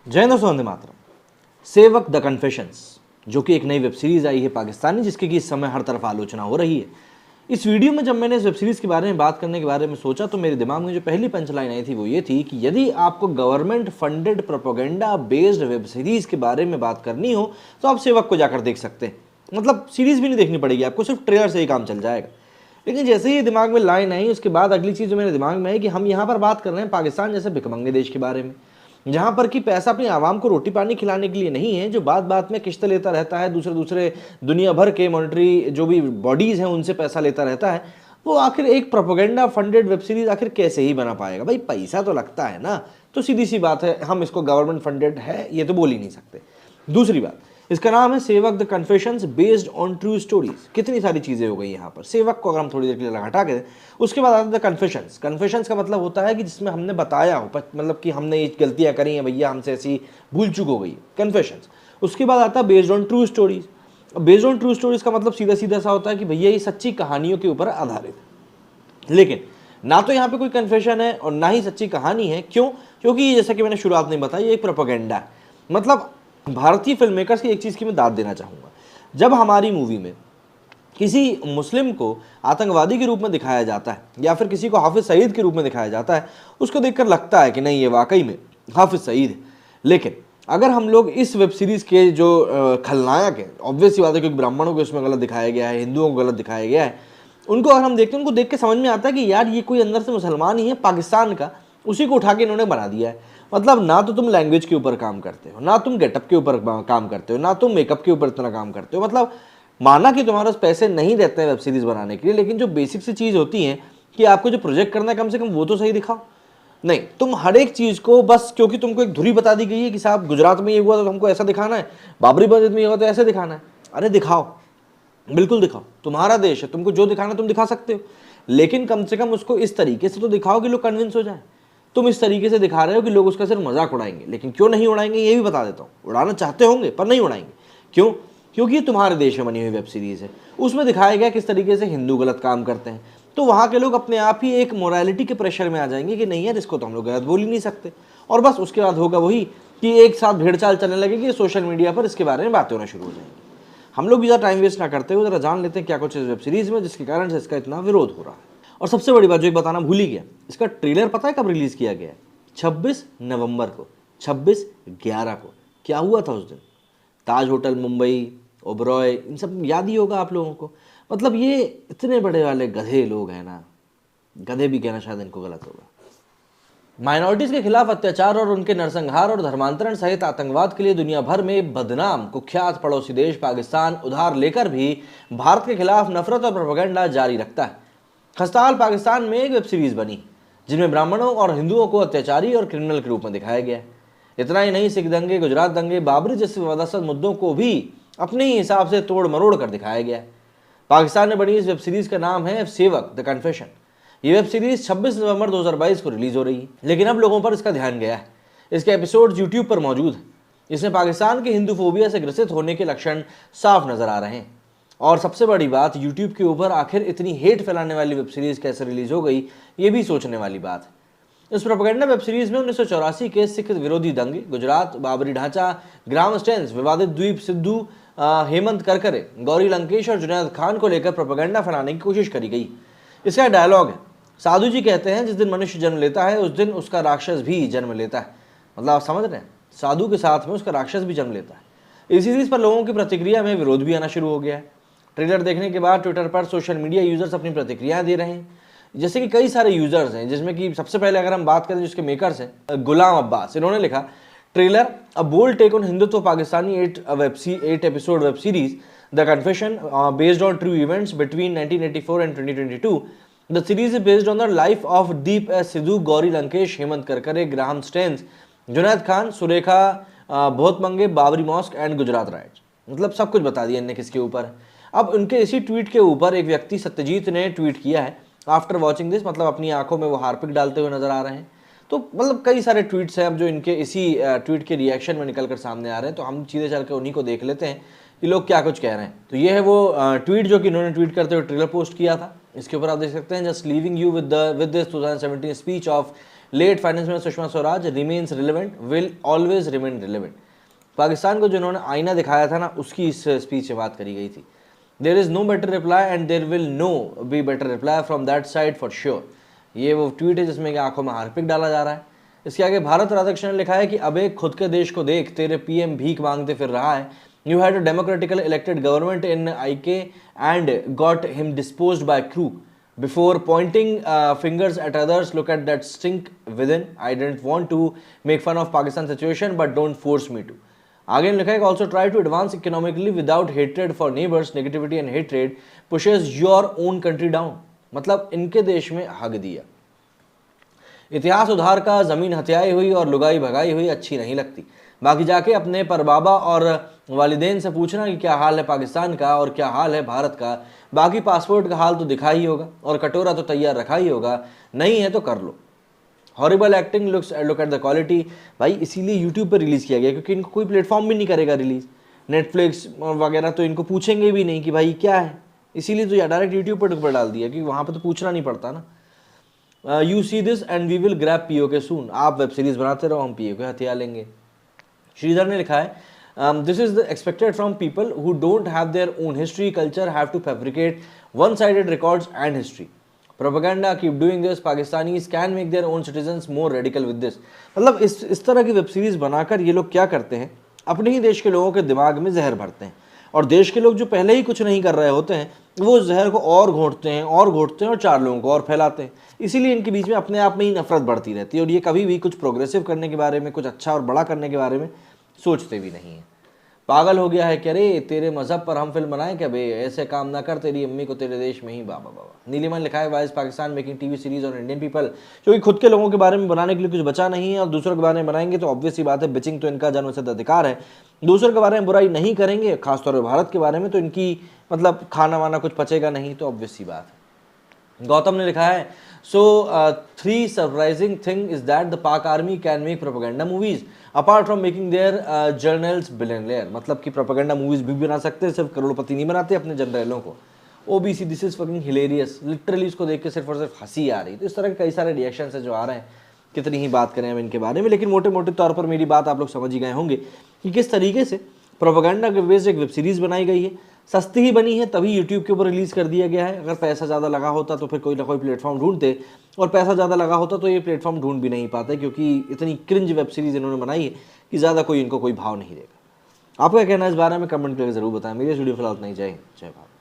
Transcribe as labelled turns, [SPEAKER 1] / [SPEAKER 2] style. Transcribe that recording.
[SPEAKER 1] जय हिंद दोस्तों, वंदे मातरम। सेवक द कन्फेशंस, जो कि एक नई वेब सीरीज़ आई है पाकिस्तानी, जिसकी कि इस समय हर तरफ आलोचना हो रही है। इस वीडियो में जब मैंने इस वेब सीरीज़ के बारे में बात करने के बारे में सोचा तो मेरे दिमाग में जो पहली पंच लाइन आई थी वो ये थी कि यदि आपको government funded propaganda based web series के बारे में बात करनी हो तो आप सेवक को जाकर देख सकते हैं। मतलब सीरीज़ भी नहीं देखनी पड़ेगी आपको, सिर्फ ट्रेलर से ही काम चल जाएगा। लेकिन जैसे ही दिमाग में लाइन आई, उसके बाद अगली चीज़ जो मेरे दिमाग में है कि हम यहाँ पर बात कर रहे हैं पाकिस्तान जैसे भिखमंगे देश के बारे में, जहाँ पर कि पैसा अपनी आवाम को रोटी पानी खिलाने के लिए नहीं है, जो बात बात में किश्त लेता रहता है, दूसरे दुनिया भर के मॉनेटरी जो भी बॉडीज़ हैं उनसे पैसा लेता रहता है। वो आखिर एक प्रोपेगेंडा फंडेड वेब सीरीज़ आखिर कैसे ही बना पाएगा? भाई पैसा तो लगता है ना, तो सीधी सी बात है, हम इसको गवर्नमेंट फंडेड है ये तो बोल ही नहीं सकते। दूसरी बात, इसका नाम है सेवक the confessions based on true stories. कितनी सारी चीज़ें हो गई यहाँ पर। सेवक को अगर हम थोड़ी देर के लिए हटा के, उसके बाद आता है द कन्फेशंस। कन्फेशंस का मतलब होता है कि जिसमें हमने बताया हो, मतलब कि हमने ये गलतियाँ करी हैं भैया, हमसे ऐसी भूल चूक हो गई, कन्फेशंस। उसके बाद आता है based on true stories. Based on true stories का मतलब सीधा सीधा सा होता है कि भैया ये सच्ची कहानियों के ऊपर आधारित है। लेकिन ना तो यहाँ पे कोई कन्फेशन है और ना ही सच्ची कहानी है। क्यों? क्योंकि जैसा कि मैंने शुरुआत में बताया, ये एक प्रोपेगेंडा है। मतलब भारतीय फिल्म मेकर्स की एक चीज़ की मैं दाद देना चाहूँगा, जब हमारी मूवी में किसी मुस्लिम को आतंकवादी के रूप में दिखाया जाता है या फिर किसी को हाफिज़ सईद के रूप में दिखाया जाता है, उसको देखकर लगता है कि नहीं ये वाकई में हाफिज़ सईद है। लेकिन अगर हम लोग इस वेब सीरीज़ के जो खलनायक हैं, ऑब्वियस सी बात है क्योंकि ब्राह्मणों को इसमें गलत दिखाया गया है, हिंदुओं को गलत दिखाया गया है, उनको अगर हम देखते हैं, उनको देख के समझ में आता है कि यार ये कोई अंदर से मुसलमान ही है पाकिस्तान का, उसी को उठा के इन्होंने बना दिया है। मतलब ना तो तुम लैंग्वेज के ऊपर काम करते हो, ना तुम गेटअप के ऊपर काम करते हो, ना तुम मेकअप के ऊपर इतना काम करते हो। मतलब माना कि तुम्हारे पास पैसे नहीं रहते हैं वेब सीरीज़ बनाने के लिए, लेकिन जो बेसिक सी चीज़ होती है कि आपको जो प्रोजेक्ट करना है कम से कम वो तो सही दिखाओ। नहीं, तुम हर एक चीज़ को बस क्योंकि तुमको एक धुरी बता दी गई है कि साहब गुजरात में ये हुआ तो तुमको ऐसा दिखाना है, बाबरी मस्जिद में ये हुआ तो ऐसे दिखाना है। अरे दिखाओ, बिल्कुल दिखाओ, तुम्हारा देश है, तुमको जो दिखाना तुम दिखा सकते हो, लेकिन कम से कम उसको इस तरीके से तो दिखाओ कि लोग कन्विंस हो जाए। तुम इस तरीके से दिखा रहे हो कि लोग उसका सिर्फ मजाक उड़ाएंगे, लेकिन क्यों नहीं उड़ाएंगे ये भी बता देता हूँ। उड़ाना चाहते होंगे पर नहीं उड़ाएंगे। क्यों? क्योंकि ये तुम्हारे देश में बनी हुई वेब सीरीज़ है। उसमें दिखाया गया किस तरीके से हिंदू गलत काम करते हैं, तो वहाँ के लोग अपने आप ही एक मोरालिटी के प्रेशर में आ जाएंगे कि नहीं यार इसको तो हम लोग गलत बोल ही नहीं सकते। और बस उसके बाद होगा वही कि एक साथ भेड़चाल चलने लगेगी, सोशल मीडिया पर इसके बारे में बातें होना शुरू हो जाएंगी। हम लोग ज़्यादा टाइम वेस्ट ना करते हुए जरा जान लेते हैं क्या कुछ इस वेब सीरीज़ में, जिसके कारण से इसका इतना विरोध हो रहा है। और सबसे बड़ी बात जो एक बताना भूल ही गया, इसका ट्रेलर पता है कब रिलीज़ किया गया है? 26 नवंबर को, 26/11 को। क्या हुआ था उस दिन? ताज होटल मुंबई, ओबरॉय, इन सब याद ही होगा आप लोगों को। मतलब ये इतने बड़े वाले गधे लोग हैं ना, गधे भी कहना शायद इनको गलत होगा। माइनॉरिटीज़ के खिलाफ अत्याचार और उनके नरसंहार और धर्मांतरण सहित आतंकवाद के लिए दुनिया भर में बदनाम कुख्यात पड़ोसी देश पाकिस्तान उधार लेकर भी भारत के खिलाफ नफरत और प्रोपेगेंडा जारी रखता है। खस्ताहाल पाकिस्तान में एक वेब सीरीज़ बनी जिनमें ब्राह्मणों और हिंदुओं को अत्याचारी और क्रिमिनल के रूप में दिखाया गया है। इतना ही नहीं, सिख दंगे, गुजरात दंगे, बाबरी जैसे विवादास्पद मुद्दों को भी अपने ही हिसाब से तोड़ मरोड़ कर दिखाया गया है। पाकिस्तान में बनी इस वेब सीरीज़ का नाम है सेवक द कन्फेशन। ये वेब सीरीज़ 26 नवंबर 2022 को रिलीज़ हो रही है, लेकिन अब लोगों पर इसका ध्यान गया है। इसके एपिसोड यूट्यूब पर मौजूद है। इसमें पाकिस्तान के हिंदूफोबिया से ग्रसित होने के लक्षण साफ नज़र आ रहे हैं। और सबसे बड़ी बात, यूट्यूब के ऊपर आखिर इतनी हेट फैलाने वाली वेब सीरीज़ कैसे रिलीज़ हो गई, ये भी सोचने वाली बात है। इस प्रोपेगेंडा वेब सीरीज़ में 1984 के सिख विरोधी दंगे, गुजरात, बाबरी ढांचा, ग्राम स्टैंस, विवादित द्वीप सिद्धू, हेमंत करकरे, गौरी लंकेश और जुनैद खान को लेकर प्रोपेगेंडा फैलाने की कोशिश करी गई। इसका डायलॉग है, साधु जी कहते हैं जिस दिन मनुष्य जन्म लेता है उस दिन उसका राक्षस भी जन्म लेता है। मतलब आप समझ रहे हैं, साधु के साथ में उसका राक्षस भी जन्म लेता है। इसी चीज़ पर लोगों की प्रतिक्रिया में विरोध भी आना शुरू हो गया है। ट्रेलर देखने के बाद ट्विटर पर सोशल मीडिया यूज़र्स अपनी प्रतिक्रियाएं दे रहे हैं। जैसे कि कई सारे यूज़र्स हैं, जिसमें कि सबसे पहले अगर हम बात करें जिसके मेकर्स हैं, गुलाम अब्बास, इन्होंने लिखा, trailer a bold take on Hindutva Pakistani 8 episode web series the confession based on true events between 1984 and 2022। The series is based on the life of Deep S. Sidhu, Gauri Lankesh, Hemant Karkare, Graham Staines, Junaid Khan, Surekha Bhotmange, Babri mosque and Gujarat riots. मतलब सब कुछ बता दिया इनने किसके ऊपर। अब उनके इसी ट्वीट के ऊपर एक व्यक्ति सत्यजीत ने ट्वीट किया है, आफ्टर वॉचिंग दिस, मतलब अपनी आंखों में वो हार्पिक डालते हुए नजर आ रहे हैं। तो मतलब कई सारे ट्वीट्स हैं अब जो इनके इसी ट्वीट के रिएक्शन में निकल कर सामने आ रहे हैं, तो हम सीधे चल के उन्हीं को देख लेते हैं कि लोग क्या कुछ कह रहे हैं। तो ये है वो ट्वीट जो कि इन्होंने ट्वीट करते हुए ट्रेलर पोस्ट किया था। इसके ऊपर आप देख सकते हैं, just leaving you with this 2017 speech of late finance minister Sushma Swaraj remains relevant, will always remain relevant. Pakistan को जिन्होंने आईना दिखाया था ना, उसकी इस स्पीच में बात करी गई थी। There is no better reply and there will no be better reply from that side for sure. ये वो ट्वीट है जिसमें कि आंखों में हार्पिक डाला जा रहा है। इसके आगे भारत राधाकृष्णन ने लिखा है कि अबे खुद के देश को देख, तेरे पीएम भीख मांगते फिर रहा है। You had a democratically elected government in IK and got him disposed by coup. Before pointing fingers at others, look at that stink within. I didn't want to make fun of Pakistan situation, but don't force me to. आगे लिखा है, also try to advance economically without hatred for neighbors. Negativity and hatred pushes your own country down. मतलब इनके देश में हक दिया। इतिहास उधार का, जमीन हथियाई हुई और लुगाई भगाई हुई अच्छी नहीं लगती। बाकी जाके अपने परबाबा और वालिदैन से पूछना कि क्या हाल है पाकिस्तान का और क्या हाल है भारत का। बाकी पासपोर्ट का हाल तो दिखा ही होगा और कटोरा तो तैयार रखा ही होगा, नहीं है तो कर लो। Horrible acting, look at the quality. भाई इसीलिए यूट्यूब पर रिलीज़ किया गया, क्योंकि इनको कोई प्लेटफॉर्म भी नहीं करेगा रिलीज़। नेटफ्लिक्स वगैरह तो इनको पूछेंगे भी नहीं कि भाई क्या है, इसीलिए तो या डायरेक्ट यूट्यूब पर डाल दिया, क्योंकि वहाँ पर तो पूछना नहीं पड़ता ना। You see this and we will grab POK soon. आप वेब सीरीज़ बनाते रहो, हम POK हथियार लेंगे। श्रीधर ने लिखा है, this is the expected from people who don't have their own history, culture, have to fabricate one-sided records and history. Propaganda, keep doing this. Pakistanis can make their own citizens more radical with this. मतलब इस तरह की web series बनाकर ये लोग क्या करते हैं, अपने ही देश के लोगों के दिमाग में जहर भरते हैं, और देश के लोग जो पहले ही कुछ नहीं कर रहे होते हैं वो जहर को और घोंटते हैं और 4 लोगों को और फैलाते हैं। इसीलिए इनके बीच में अपने आप में ही नफरत बढ़ती रहती है, और ये कभी भी कुछ प्रोग्रेसिव करने के बारे में, कुछ अच्छा और बड़ा करने के बारे में सोचते भी नहीं है। पागल हो गया है क्या रे, तेरे मजहब पर हम फिल्म बनाएं क्या बे, ऐसे काम ना कर, तेरी अम्मी को तेरे देश में ही बाबा बाबा। नीलिमा ने लिखा है, wise Pakistan making TV series और इंडियन पीपल, क्योंकि खुद के लोगों के बारे में बनाने के लिए कुछ बचा नहीं है और दूसरों के बारे में बनाएंगे तो ऑब्वियस सी बात है, बिचिंग तो इनका जन्मसिद्ध अधिकार है। दूसरों के बारे में बुराई नहीं करेंगे, खासतौर पर भारत के बारे में, तो इनकी मतलब खाना वाना कुछ पचेगा नहीं, तो ऑब्वियस सी बात है। गौतम ने लिखा है, so 3 surprising thing is that the Pak army can make propaganda movies apart from making their generals billionaire. मतलब कि प्रोपेगेंडा मूवीज भी बना सकते हैं, सिर्फ करोड़पति नहीं बनाते अपने जनरलों को। OBC, this is fucking hilarious. Literally इसको देख के सिर्फ और सिर्फ हंसी आ रही। तो इस तरह के कई सारे रिएक्शन है जो आ रहे हैं, कितनी ही बात करें हम इनके बारे में, लेकिन मोटे मोटे तौर पर मेरी बात आप लोग समझ ही गए होंगे कि किस तरीके से प्रोपेगेंडा के बेस्ड एक वेब सीरीज़ बनाई गई है। सस्ती ही बनी है तभी यूट्यूब के ऊपर रिलीज़ कर दिया गया है। अगर पैसा ज़्यादा लगा होता तो फिर कोई ना कोई प्लेटफॉर्म ढूंढते, और पैसा ज़्यादा लगा होता तो ये प्लेटफॉर्म ढूंढ भी नहीं पाते, क्योंकि इतनी क्रिंज वेब सीरीज़ इन्होंने बनाई है कि ज़्यादा कोई इनको कोई भाव नहीं देगा। आपका कहना है इस बारे में कमेंट करके ज़रूर बताएं। मेरी इस वीडियो फिलहाल इतना ही। जय हिंद, जय भारत।